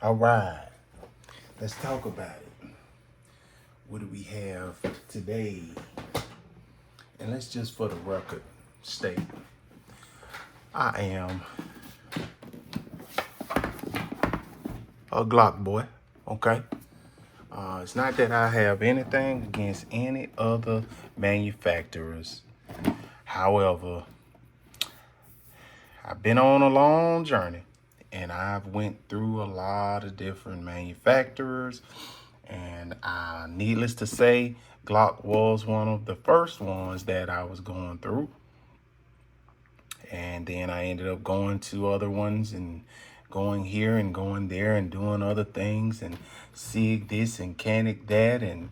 All right, let's talk about it. What do we have today? And let's just for the record state, I am a Glock boy, okay? It's not that I have anything against any other manufacturers. However, I've been on a long journey and I've went through a lot of different manufacturers, and needless to say, Glock was one of the first ones that I was going through. And then I ended up going to other ones and going here and going there and doing other things and SIG this and Canic that and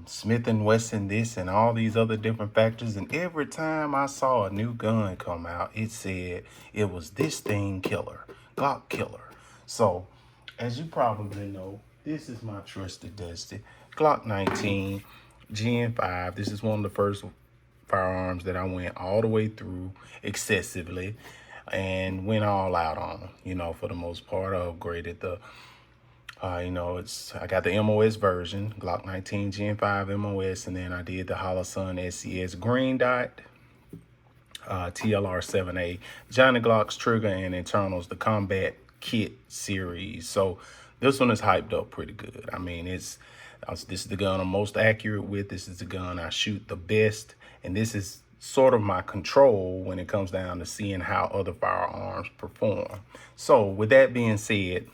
Smith and Wesson this and all these other different factors. And every time I saw a new gun come out, it said it was this thing killer, Glock killer. So as you probably know, this is my trusted dusty Glock 19 Gen 5. This is one of the first firearms that I went all the way through excessively and went all out on. For the most part, I upgraded the I got the MOS version, Glock 19 Gen 5 MOS, and then I did the Holosun SCS green dot, TLR-7A, Johnny Glock's trigger and internals, the combat kit series. So this one is hyped up pretty good. I mean, this is the gun I'm most accurate with. This is the gun I shoot the best, and this is sort of my control when it comes down to seeing how other firearms perform. So with that being said,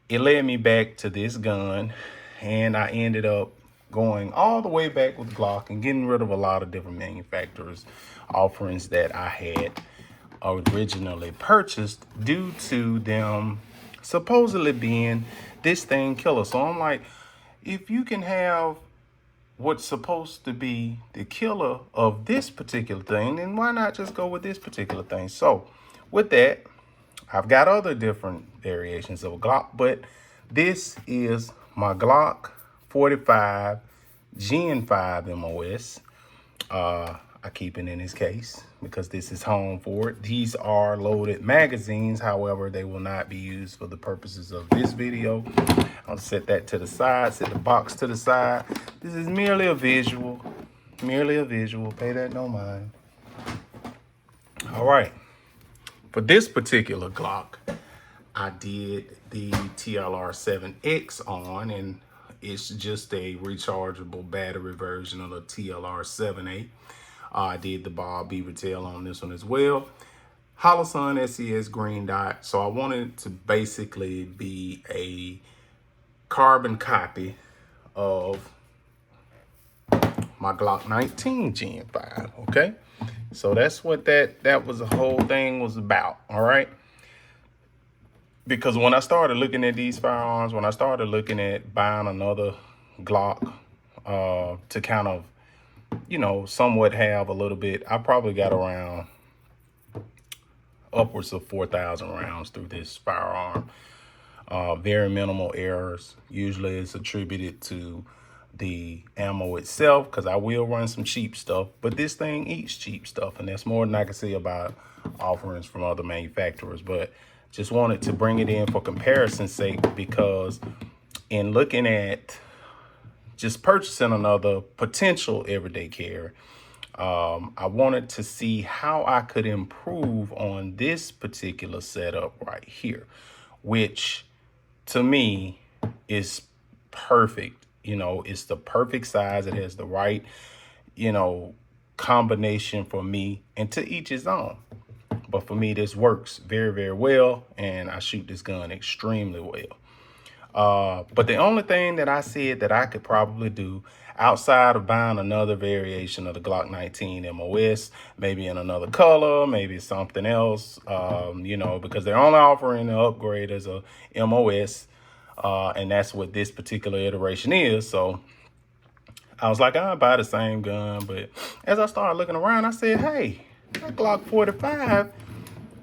it led me back to this gun, and I ended up going all the way back with Glock and getting rid of a lot of different manufacturers' offerings that I had originally purchased due to them supposedly being this thing killer. So I'm like, if you can have what's supposed to be the killer of this particular thing, then why not just go with this particular thing? So with that, I've got other different variations of a Glock, but this is my Glock 45 Gen 5 MOS. I keep it in this case because this is home for it. These are loaded magazines. However, they will not be used for the purposes of this video. I'll set that to the side, set the box to the side. This is merely a visual, pay that no mind. All right. For this particular Glock, I did the TLR-7X on, and it's just a rechargeable battery version of the TLR-7A. I did the Bob Beaver tail on this one as well. Holosun SCS green dot. So I wanted it to basically be a carbon copy of my Glock 19 Gen 5, okay? So that's what that was, the whole thing was about, all right? Because when I started looking at these firearms, when I started looking at buying another Glock to kind of, somewhat have a little bit, I probably got around upwards of 4,000 rounds through this firearm. Very minimal errors. Usually it's attributed to the ammo itself, because I will run some cheap stuff, but this thing eats cheap stuff, and that's more than I can say about offerings from other manufacturers. But just wanted to bring it in for comparison's sake, because in looking at just purchasing another potential everyday carry, I wanted to see how I could improve on this particular setup right here, which to me is perfect. It's the perfect size. It has the right, combination for me, and to each his own. But for me, this works very, very well, and I shoot this gun extremely well. But the only thing that I said that I could probably do outside of buying another variation of the Glock 19 MOS, maybe in another color, maybe something else, because they're only offering an upgrade as a MOS, and that's what this particular iteration is. So I was like, I'll buy the same gun. But as I started looking around, I said, hey, that Glock 45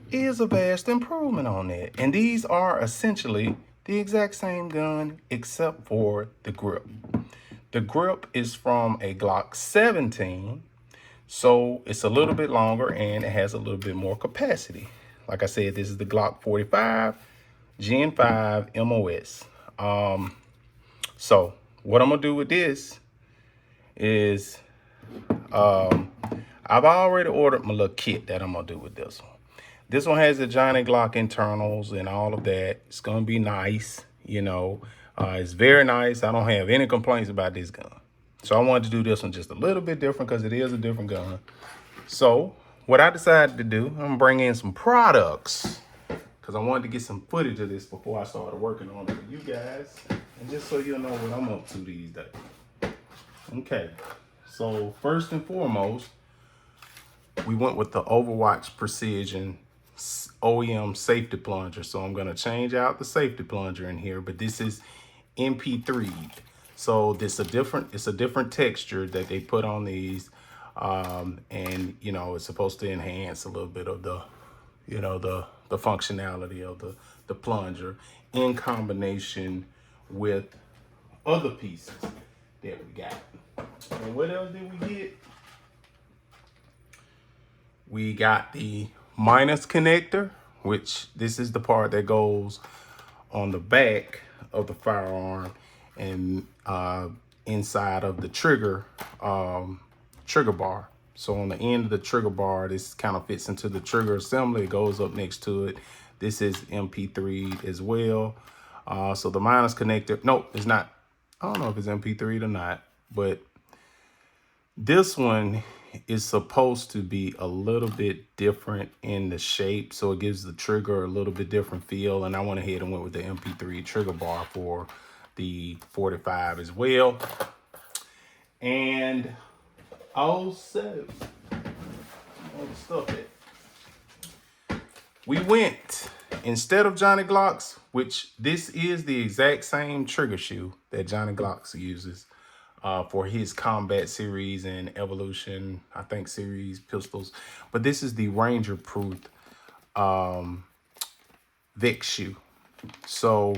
is a vast improvement on that. And these are essentially the exact same gun except for the grip. The grip is from a Glock 17, so it's a little bit longer and it has a little bit more capacity. Like I said, this is the Glock 45 Gen 5 MOS. So what I'm gonna do with this is I've already ordered my little kit that I'm gonna do with this one. This one has the Johnny Glock internals and all of that. It's gonna be nice, you know. It's very nice. I don't have any complaints about this gun. So I wanted to do this one just a little bit different because it is a different gun. So what I decided to do, I'm gonna bring in some products because I wanted to get some footage of this before I started working on it for you guys. And just so you'll know what I'm up to these days. Okay, so first and foremost, we went with the OverWatch Precision OEM safety plunger. So I'm gonna change out the safety plunger in here, but this is MP3. So it's a different texture that they put on these. And you know, it's supposed to enhance a little bit of the, you know, the functionality of the plunger in combination with other pieces that we got. And what else did we get? We got the minus connector, which this is the part that goes on the back of the firearm and inside of the trigger bar. So on the end of the trigger bar, this kind of fits into the trigger assembly. It goes up next to it. This is MP3 as well. So the minus connector, no, it's not. I don't know if it's MP3 or not, but this one is supposed to be a little bit different in the shape. So it gives the trigger a little bit different feel. And I went ahead and went with the MP3 trigger bar for the 45 as well. And also, all the stuff that we went, instead of Johnny Glock's, which this is the exact same trigger shoe that Johnny Glock's uses for his combat series and evolution, I think, series pistols. But this is the Ranger Proof Vex shoe. So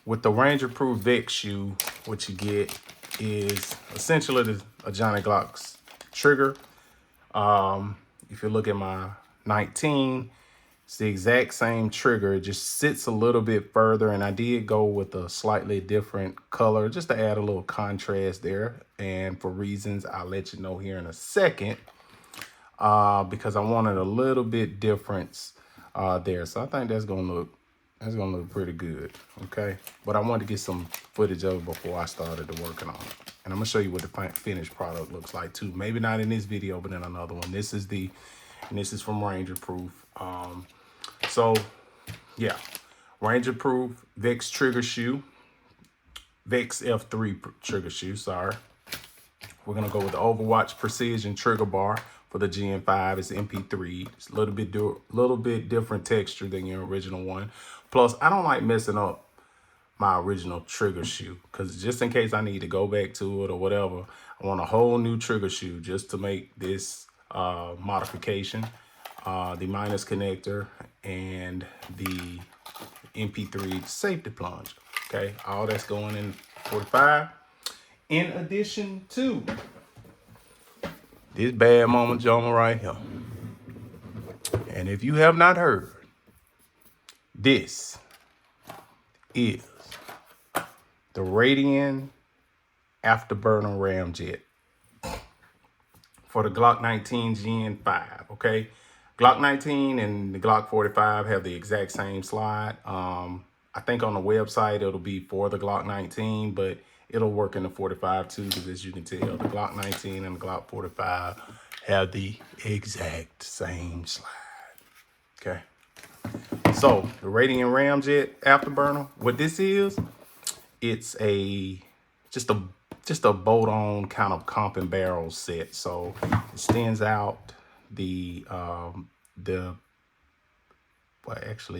with the Ranger Proof Vex shoe, what you get is essentially a Johnny Glock's trigger. If you look at my 19, it's the exact same trigger. It just sits a little bit further, and I did go with a slightly different color just to add a little contrast there. And for reasons I'll let you know here in a second, because I wanted a little bit difference there. So I think that's gonna look pretty good. Okay, but I wanted to get some footage of it before I started working on it. And I'm gonna show you what the finished product looks like too. Maybe not in this video, but in another one. This is from Ranger Proof. So yeah, Ranger Proof Vex trigger shoe, Vex F3 trigger shoe, sorry. We're gonna go with the OverWatch Precision trigger bar for the Gen 5. It's MP3. It's a little bit different texture than your original one. Plus, I don't like messing up my original trigger shoe, because just in case I need to go back to it or whatever, I want a whole new trigger shoe just to make this modification. The minus connector and the MP3 safety plunge. Okay, all that's going in 45. In addition to this bad mama Joma right here. And if you have not heard, this is the Radian Afterburner Ramjet for the Glock 19 Gen 5, okay? Glock 19 and the Glock 45 have the exact same slide. I think on the website it'll be for the Glock 19, but it'll work in the 45 too, because as you can tell, the Glock 19 and the Glock 45 have the exact same slide. Okay. So the Radian Ramjet Afterburner, what this is, it's just a bolt-on kind of comp and barrel set. So it extends out it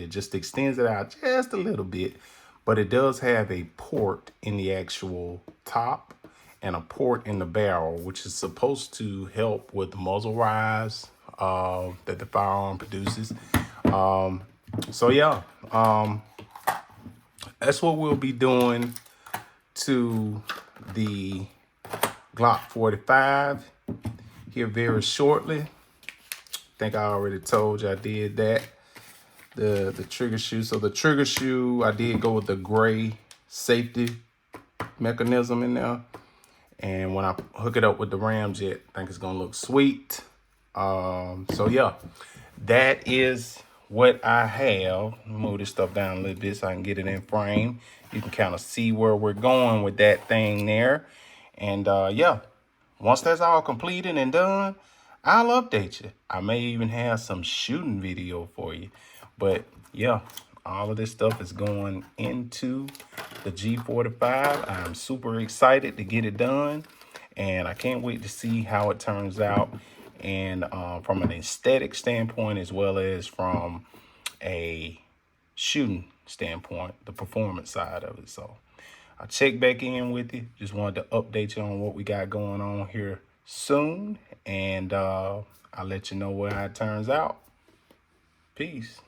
just extends it out just a little bit, but it does have a port in the actual top and a port in the barrel, which is supposed to help with the muzzle rise that the firearm produces. So yeah, that's what we'll be doing to the Glock 45 here very shortly. I think I already told you I did that. the trigger shoe. So the trigger shoe, I did go with the gray safety mechanism in there. And when I hook it up with the Ramjet, I think it's gonna look sweet. So yeah, that is what I have. Move this stuff down a little bit so I can get it in frame. You can kind of see where we're going with that thing there. And yeah, once that's all completed and done, I'll update you. I may even have some shooting video for you. But yeah, all of this stuff is going into the G45. I'm super excited to get it done. And I can't wait to see how it turns out. And from an aesthetic standpoint, as well as from a shooting standpoint, the performance side of it. So I'll check back in with you. Just wanted to update you on what we got going on here soon. And I'll let you know how it turns out. Peace.